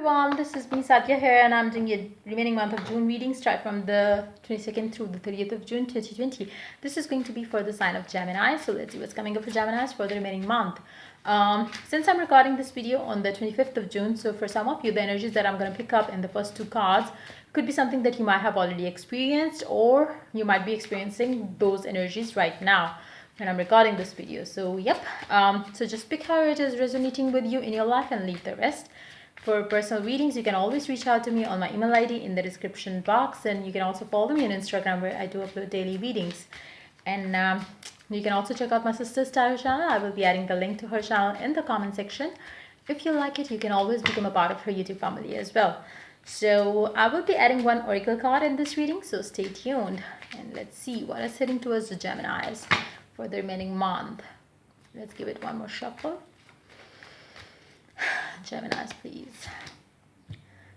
everyone, this is me Satya here, and I'm doing your remaining month of June reading, start from the 22nd through the 30th of June 2020. This is going to be for the sign of Gemini, so let's see what's coming up for Geminis for the remaining month. Since I'm recording this video on the 25th of June, so for some of you, the energies that I'm going to pick up in the first two cards could be something that you might have already experienced, or you might be experiencing those energies right now when I'm recording this video. So yep, so just pick how it is resonating with you in your life and leave the rest. For personal readings, you can always reach out to me on my email ID in the description box, and you can also follow me on Instagram where I do upload daily readings. And you can also check out my sister's tarot channel. I will be adding the link to her channel in the comment section. If you like it, you can always become a part of her YouTube family as well. So I will be adding one oracle card in this reading, so stay tuned and let's see what is heading towards the Geminis for the remaining month. Let's give it one more shuffle. Geminis, please.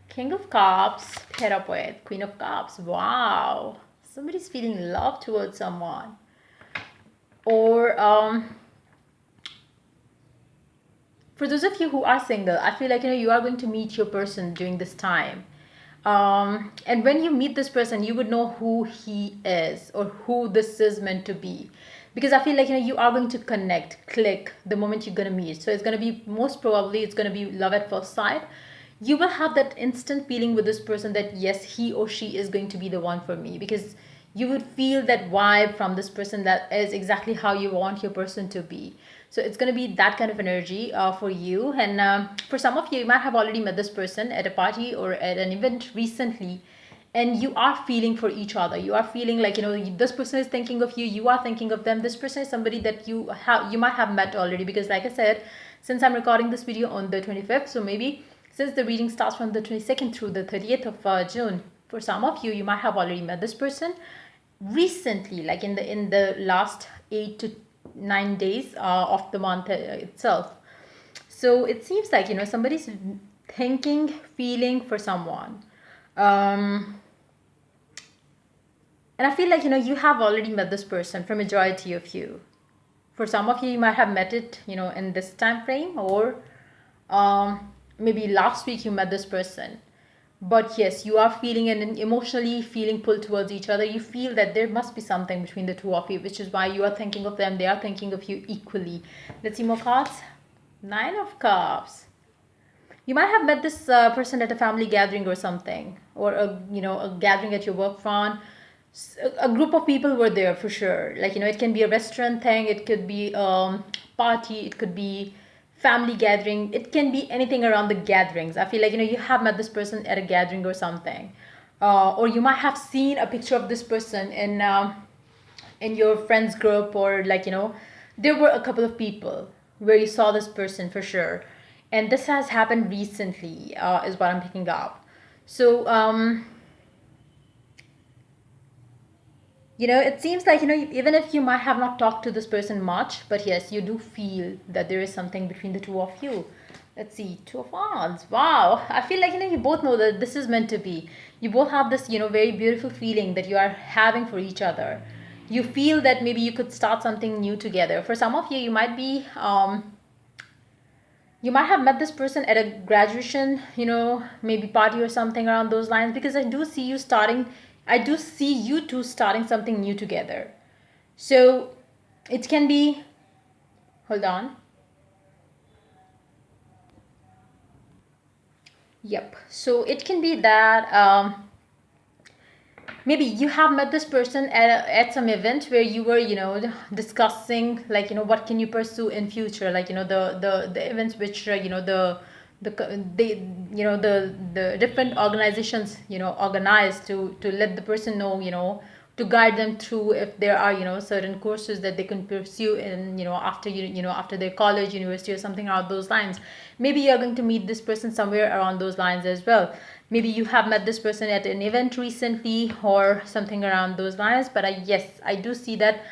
King of Cups paired up with Queen of Cups. Wow, somebody's feeling love towards someone, or for those of you who are single, I feel like you are going to meet your person during this time. And when you meet this person, you would know who he is or who this is meant to be, because I feel like you are going to click the moment you're going to meet. So it's going to be, most probably it's going to be love at first sight. You will have that instant feeling with this person that yes, he or she is going to be the one for me, because you would feel that vibe from this person that is exactly how you want your person to be. So it's going to be that kind of energy for you. And for some of you, you might have already met this person at a party or at an event recently, and you are feeling for each other. You are feeling like this person is thinking of you, you are thinking of them. This person is somebody that you might have met already, because like I said, since I'm recording this video on the 25th, so maybe since the reading starts from the 22nd through the 30th of June, for some of you, you might have already met this person recently, like in the last 8 to 9 days of the month itself. So it seems like somebody's thinking, feeling for someone, and I feel like you have already met this person for majority of you. For some of you, you might have met it in this time frame, or maybe last week you met this person. But yes, you are feeling and emotionally feeling pulled towards each other. You feel that there must be something between the two of you, which is why you are thinking of them. They are thinking of you equally. Let's see more cards. 9 of Cups. You might have met this person at a family gathering or something, or a gathering at your work front. A group of people were there for sure. Like it can be a restaurant thing, it could be party, it could be family gathering, it can be anything around the gatherings. I feel like you have met this person at a gathering or something, or you might have seen a picture of this person in your friends group, or there were a couple of people where you saw this person for sure, and this has happened recently, is what I'm picking up. So it seems like even if you might have not talked to this person much, but yes, you do feel that there is something between the two of you. Let's see, 2 of Wands. Wow, I feel like you both know that this is meant to be. You both have this very beautiful feeling that you are having for each other. You feel that maybe you could start something new together. For some of you, you might be you might have met this person at a graduation, maybe party or something around those lines, because I do see you two starting something new together. So it can be, hold on. Yep. So it can be that maybe you have met this person at some event where you were discussing what can you pursue in future, the events which the different organizations organize to let the person know, to guide them through if there are certain courses that they can pursue in after their college, university, or something around those lines. Maybe you're going to meet this person somewhere around those lines as well. Maybe you have met this person at an event recently or something around those lines. But yes, I do see that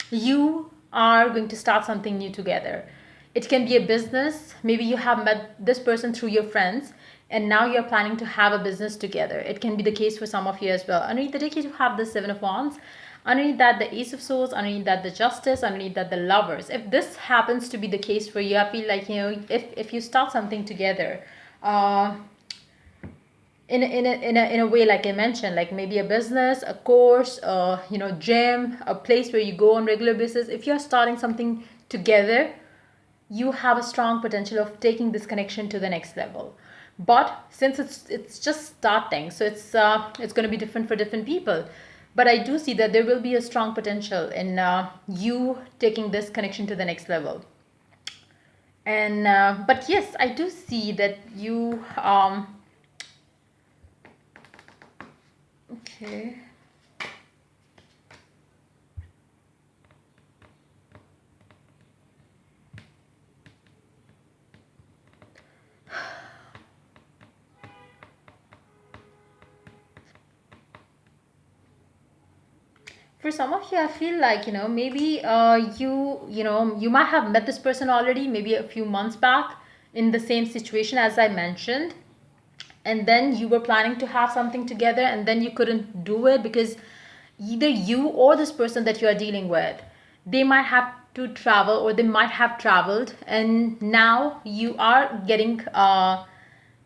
you are going to start something new together. It can be a business. Maybe you have met this person through your friends, and now you're planning to have a business together. It can be the case for some of you as well. Underneath the deck, you have the 7 of Wands. Underneath that, the Ace of Swords. Underneath that, the Justice. Underneath that, the Lovers. If this happens to be the case for you, I feel like if you start something together, uh, in a way, like I mentioned, like maybe a business, a course, gym, a place where you go on regular basis. If you're starting something together, you have a strong potential of taking this connection to the next level. But since it's just starting, so it's going to be different for different people. But I do see that there will be a strong potential in you taking this connection to the next level. And but yes, I do see that you okay. For some of you, I feel like, maybe you might have met this person already, maybe a few months back, in the same situation as I mentioned, and then you were planning to have something together, and then you couldn't do it because either you or this person that you are dealing with, they might have to travel, or they might have traveled, and now you are getting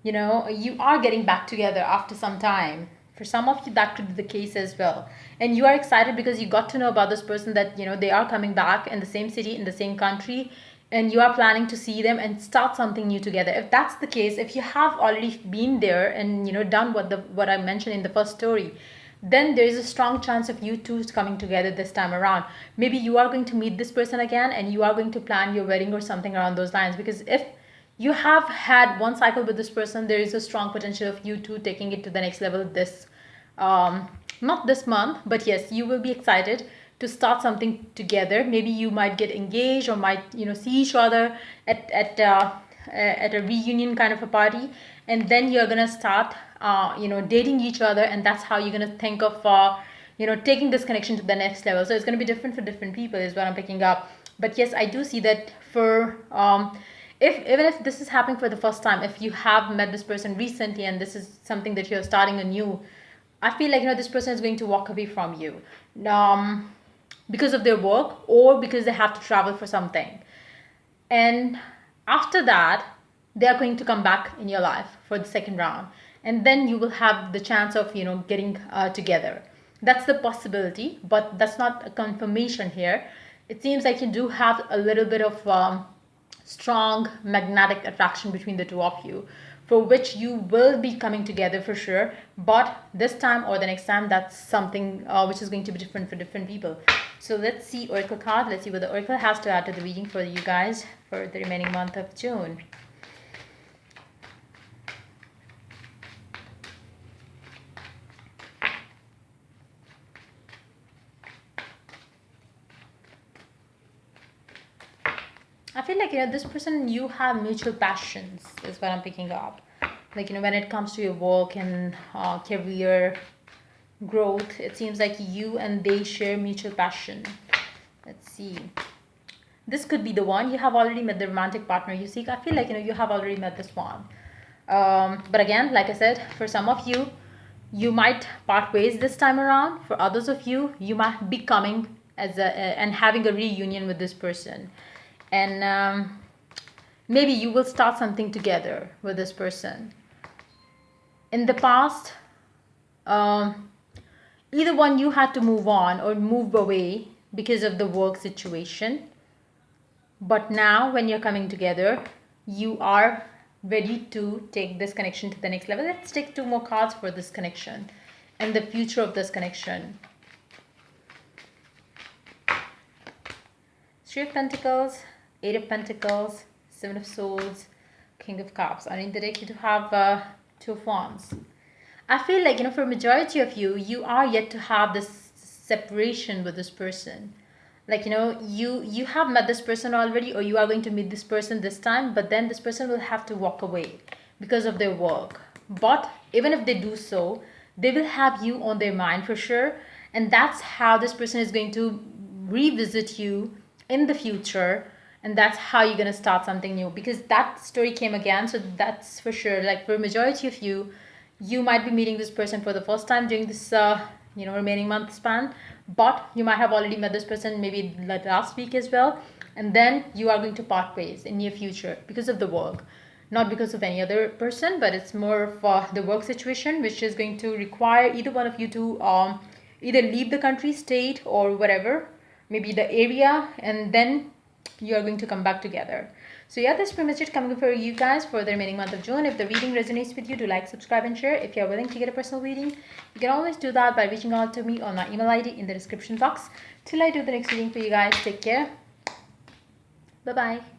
back together after some time. For some of you, that could be the case as well, and you are excited because you got to know about this person, that they are coming back in the same city, in the same country, and you are planning to see them and start something new together. If that's the case, if you have already been there and done what I mentioned in the first story, then there is a strong chance of you two coming together this time around. Maybe you are going to meet this person again, and you are going to plan your wedding or something around those lines, because if you have had one cycle with this person, there is a strong potential of you two taking it to the next level this not this month, but yes, you will be excited to start something together. Maybe you might get engaged, or might see each other at a reunion kind of a party, and then you're gonna start dating each other, and that's how you're gonna think of taking this connection to the next level. So it's gonna be different for different people, is what I'm picking up. But yes, I do see that for if even if this is happening for the first time, if you have met this person recently and this is something that you're starting anew, I feel like this person is going to walk away from you, because of their work, or because they have to travel for something. And after that, they are going to come back in your life for the second round, and then you will have the chance of getting together. That's the possibility, but that's not a confirmation here. It seems like you do have a little bit of strong magnetic attraction between the two of you, for which you will be coming together for sure. But this time or the next time, that's something which is going to be different for different people. So let's see Oracle card. Let's see what the Oracle has to add to the reading for you guys for the remaining month of June. I feel like this person, you have mutual passions, is what I'm picking up. Like when it comes to your work and career growth, it seems like you and they share mutual passion. Let's see. This could be the one. You have already met the romantic partner you seek. I feel like you have already met this one. But again, like I said, for some of you, you might part ways this time around. For others of you, you might be coming and having a reunion with this person, and maybe you will start something together with this person. In the past, um, either one, you had to move on or move away because of the work situation. But now, when you're coming together, you are ready to take this connection to the next level. Let's take two more cards for this connection and the future of this connection. Three of Pentacles, Eight of Pentacles, Seven of Swords, King of Cups. I need the deck to have Two of Wands. I feel like, for majority of you, you are yet to have this separation with this person. Like, you have met this person already, or you are going to meet this person this time, but then this person will have to walk away because of their work. But even if they do so, they will have you on their mind for sure. And that's how this person is going to revisit you in the future, and that's how you're going to start something new, because that story came again. So that's for sure. Like for majority of you, you might be meeting this person for the first time during this remaining month span, but you might have already met this person maybe last week as well, and then you are going to part ways in near future because of the work. not because of any other person, but it's more for the work situation, which is going to require either one of you to either leave the country, state, or whatever, maybe the area, and then you are going to come back together. So yeah, that's pretty much it coming for you guys for the remaining month of June. If the reading resonates with you, do like, subscribe, and share. If you're willing to get a personal reading, you can always do that by reaching out to me on my email ID in the description box. Till I do the next reading for you guys, take care. Bye bye.